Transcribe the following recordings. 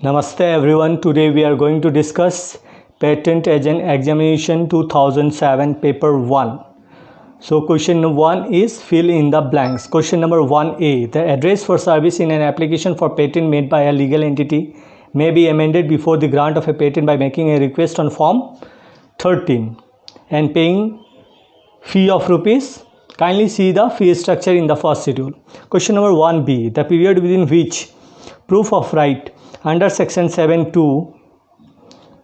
Namaste everyone. Today we are going to discuss Patent Examination 2007 paper 1. So question 1 is fill in the blanks. Question number 1A. The address for service in an application for patent made by a legal entity may be amended before the grant of a patent by making a request on form 13 and paying fee of rupees. Kindly see the fee structure in the first schedule. Question number 1B. The period within which proof of right under section 7(2)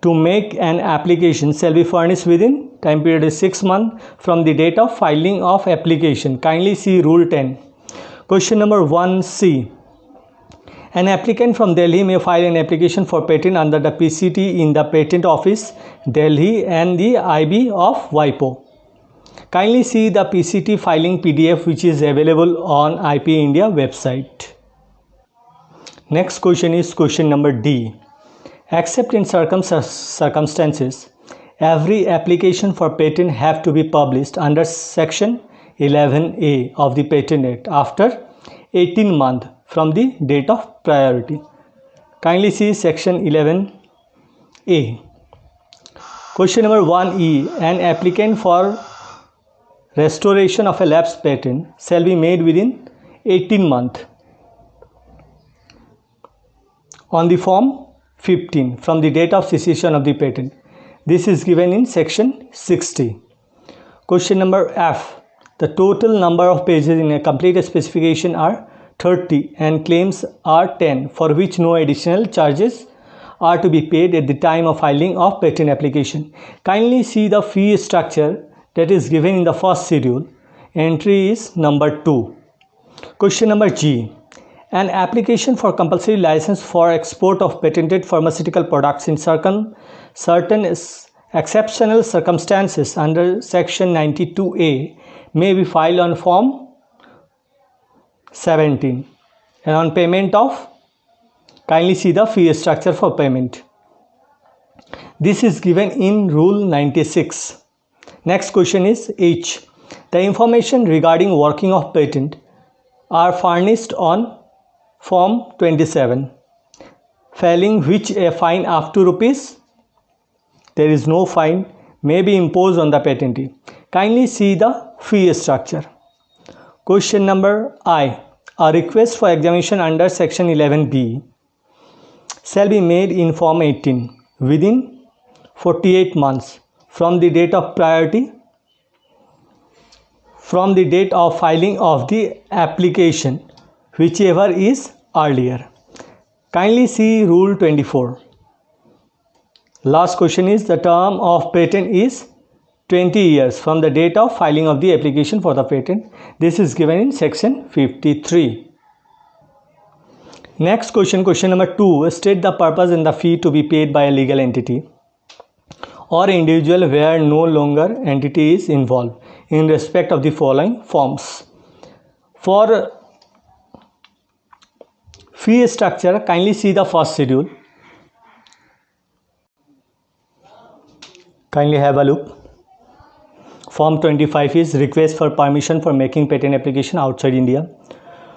to make an application shall be furnished within time period is 6 months from the date of filing of application. Kindly see rule 10. Question number 1C. An applicant from Delhi may file an application for patent under the PCT in the Patent Office, Delhi and the IB of WIPO. Kindly see the PCT filing PDF which is available on IP India website. Next question is question number D. Except in circumstances, every application for patent have to be published under section 11A of the Patent Act after 18 months from the date of priority. Kindly see section 11A. Question number 1E. An applicant for restoration of a lapsed patent shall be made within 18 months on the form 15 from the date of cessation of the patent. This is given in section 60. Question number F. The total number of pages in a complete specification are 30 and claims are 10 for which no additional charges are to be paid at the time of filing of patent application. Kindly see the fee structure that is given in the first schedule. Entry is number 2. Question number G. An application for compulsory license for export of patented pharmaceutical products in certain exceptional circumstances under section 92A may be filed on form 17 and on payment of, kindly see the fee structure for payment. This is given in rule 96. Next question is H. The information regarding working of patent are furnished on form 27, failing which a fine up to rupees, there is no fine, may be imposed on the patentee. Kindly see the fee structure. Question number I. A request for examination under section 11B shall be made in form 18 within 48 months from the date of priority from the date of filing of the application, whichever is earlier. Kindly see rule 24. Last question is the term of patent is 20 years from the date of filing of the application for the patent. This is given in section 53. Next question, question number 2. State the purpose and the fee to be paid by a legal entity or individual where no longer entity is involved in respect of the following forms. For fee structure, kindly see the first schedule. Kindly have a look. Form 25 is request for permission for making patent application outside India.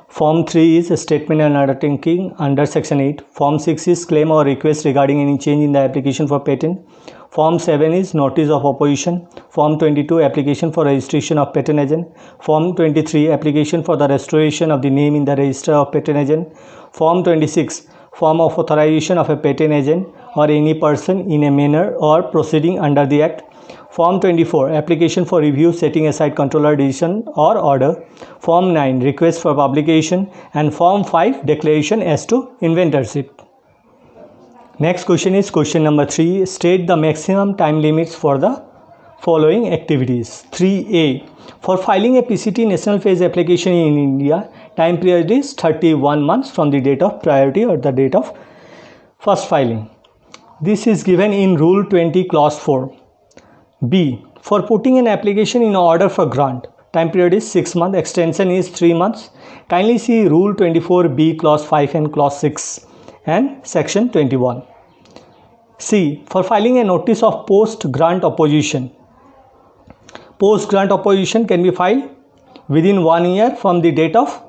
Form 3 is a statement and undertaking under section 8. Form 6 is claim or request regarding any change in the application for patent. Form 7 is notice of opposition. Form 22 application for registration of patent agent. Form 23 application for the restoration of the name in the register of patent agent. Form 26 form of authorization of a patent agent or any person in a manner or proceeding under the act. Form 24 application for review setting aside controller decision or order. Form 9 request for publication and Form 5 declaration as to inventorship. Next question is question number 3. State the maximum time limits for the following activities. 3A. For filing a PCT national phase application in India, time period is 31 months from the date of priority or the date of first filing. This is given in rule 20 clause 4. B. For putting an application in order for grant, time period is 6 months, extension is 3 months. Kindly see rule 24B clause 5 and clause 6 and section 21. C. For filing a notice of post grant opposition. Post grant opposition can be filed within 1 year from the date of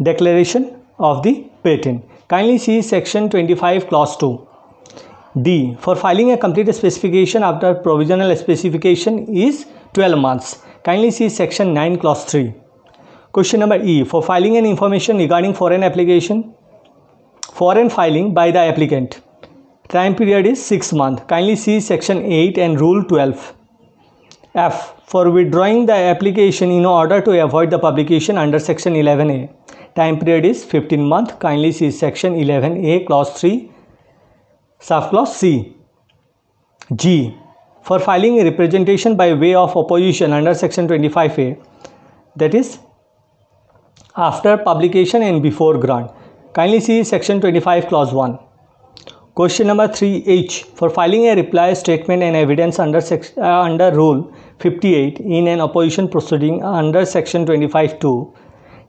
declaration of the patent. Kindly see section 25 clause 2. D. For filing a complete specification after provisional specification is 12 months. Kindly see section 9 clause 3. Question number E. For filing an information regarding foreign filing by the applicant, time period is 6 months. Kindly see section 8 and rule 12. F. For withdrawing the application in order to avoid the publication under section 11A, time period is 15 months. Kindly see section 11A clause 3 subclause C. G. For filing a representation by way of opposition under section 25A, that is after publication and before grant. Kindly see section 25 clause 1. Question number 3H. For filing a reply statement and evidence under rule 58 in an opposition proceeding under section 25(2),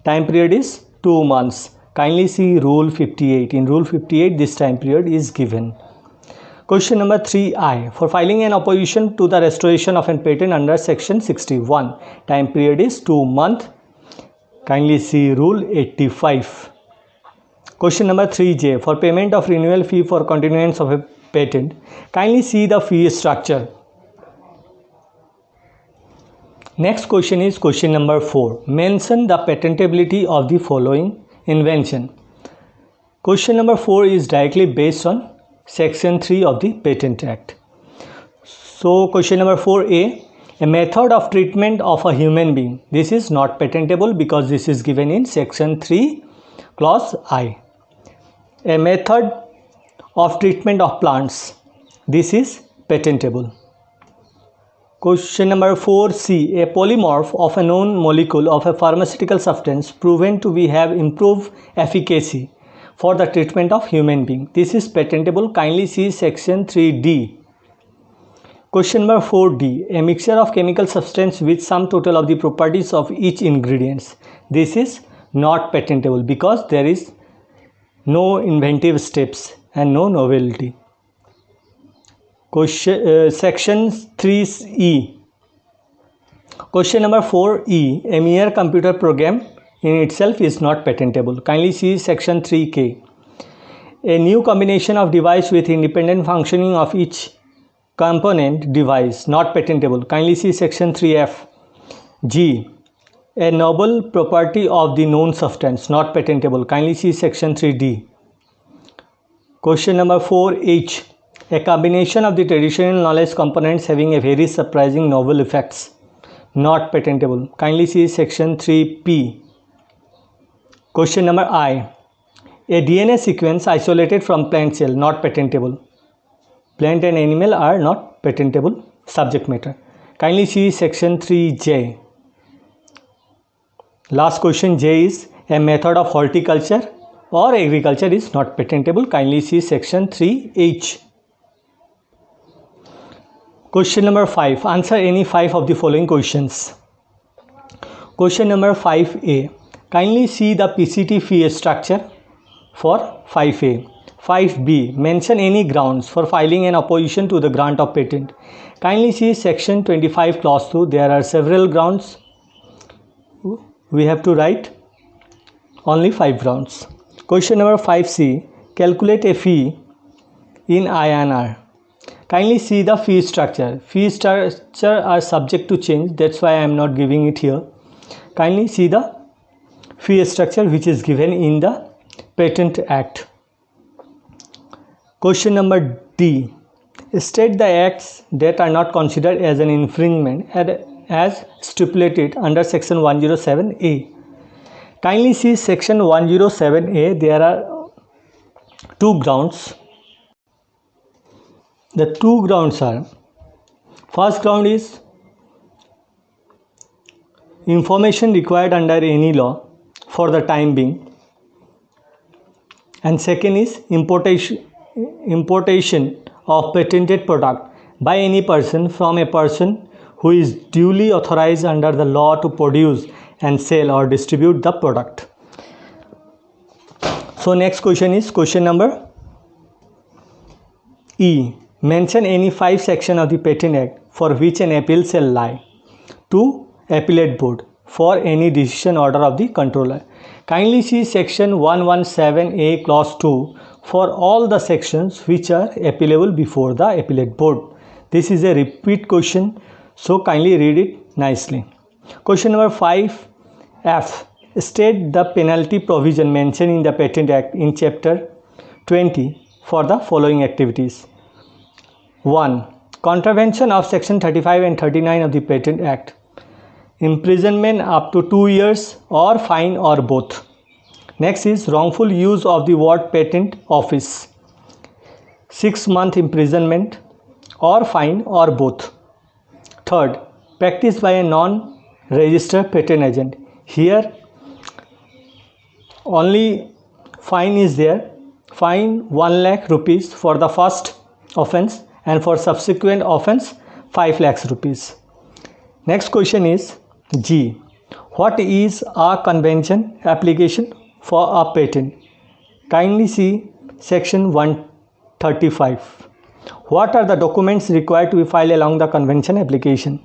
time period is 2 months. Kindly see rule 58. In rule 58 this time period is given. Question number 3I. For filing an opposition to the restoration of a patent under section 61, time period is 2 months. Kindly see rule 85. Question number 3J. For payment of renewal fee for continuance of a patent, kindly see the fee structure. Next question is question number 4. Mention the patentability of the following invention. Question number 4 is directly based on section 3 of the Patent Act. So question number 4A. A method of treatment of a human being. This is not patentable because this is given in section 3 clause I. A method of treatment of plants. This is patentable. Question number 4C. A polymorph of a known molecule of a pharmaceutical substance proven to have improved efficacy for the treatment of human being. This is patentable. Kindly see section 3D. Question number 4D. A mixture of chemical substance with sum total of the properties of each ingredient. This is not patentable because there is no inventive steps and no novelty. Section 3E. Question number 4E. A mere computer program in itself is not patentable. Kindly see section 3K. A new combination of device with independent functioning of each component device, not patentable. Kindly see section 3F. G. A novel property of the known substance, not patentable. Kindly see section 3D. Question number 4H. A combination of the traditional knowledge components having a very surprising novel effects, not patentable. Kindly see section 3P. Question number I. A DNA sequence isolated from plant cell, not patentable. Plant and animal are not patentable subject matter. Kindly see section 3J. Last question J is a method of horticulture or agriculture is not patentable. Kindly see section 3H. Question number 5. Answer any 5 of the following questions. Question number 5A. Kindly see the PCT fee structure for 5A. 5B. Mention any grounds for filing an opposition to the grant of patent. Kindly see section 25 clause 2. There are several grounds. We have to write only 5 grounds. Question number 5C. Calculate a fee in INR. Kindly see the fee structure. Fee structure are subject to change. That's why I am not giving it here. Kindly see the fee structure which is given in the Patent Act. Question number D. State the acts that are not considered as an infringement as stipulated under section 107A. Kindly see section 107A. There are 2 grounds. The 2 grounds are, first ground is information required under any law for the time being, and second is importation of patented product by any person from a person who is duly authorized under the law to produce and sell or distribute the product. So next question is question number E. Mention any 5 sections of the Patent Act for which an appeal shall lie to appellate board for any decision order of the controller. Kindly see section 117A clause 2 for all the sections which are applicable before the appellate board. This is a repeat question, so kindly read it nicely. Question number 5F. State the penalty provision mentioned in the Patent Act in chapter 20 for the following activities. 1. Contravention of section 35 and 39 of the Patent Act. Imprisonment up to 2 years or fine or both. Next is wrongful use of the word patent office. 6 month imprisonment or fine or both. Third, practice by a non-registered patent agent. Here only fine is there. Fine 1 lakh rupees for the first offense and for subsequent offense 5 lakhs rupees. Next question is G. What is a convention application for a patent? Kindly see section 135. What are the documents required to be filed along the convention application?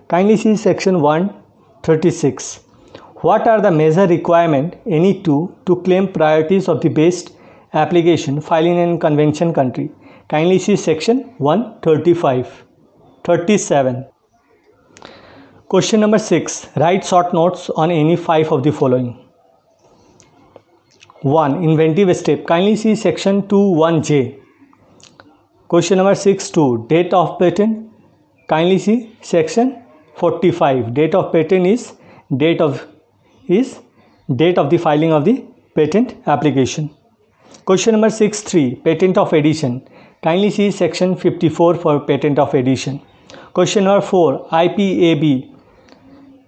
Kindly see section 136. What are the major requirements any to claim priorities of the best application filing in convention country? Kindly see section 137. Question number 6. Write short notes on any 5 of the following. 1. Inventive step. Kindly see section 21J. Question number 6.2. Date of patent. Kindly see section 45. Date of patent is date of the filing of the patent application. Question number 6.3. Patent of edition. Kindly see section 54 for patent of edition. Question number 4. IPAB.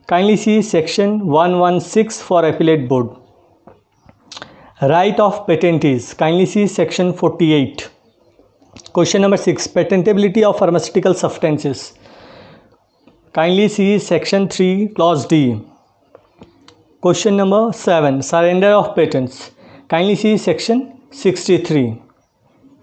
Kindly see section 116 for appellate board. Right of patentees. Kindly see section 48. Question number 6. Patentability of pharmaceutical substances. Kindly see section 3 clause D. Question number 7. Surrender of patents. Kindly see section 63.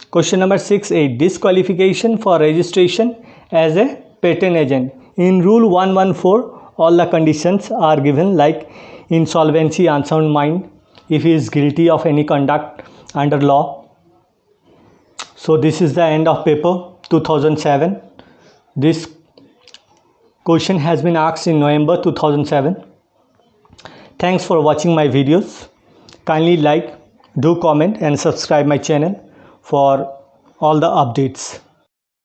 Question number 6.8. Disqualification for registration as a patent agent. In rule 114, all the conditions are given like insolvency, unsound mind, if he is guilty of any conduct under law. So this is the end of paper 2007. This question has been asked in November 2007. Thanks for watching my videos. Kindly like, do comment and subscribe my channel for all the updates.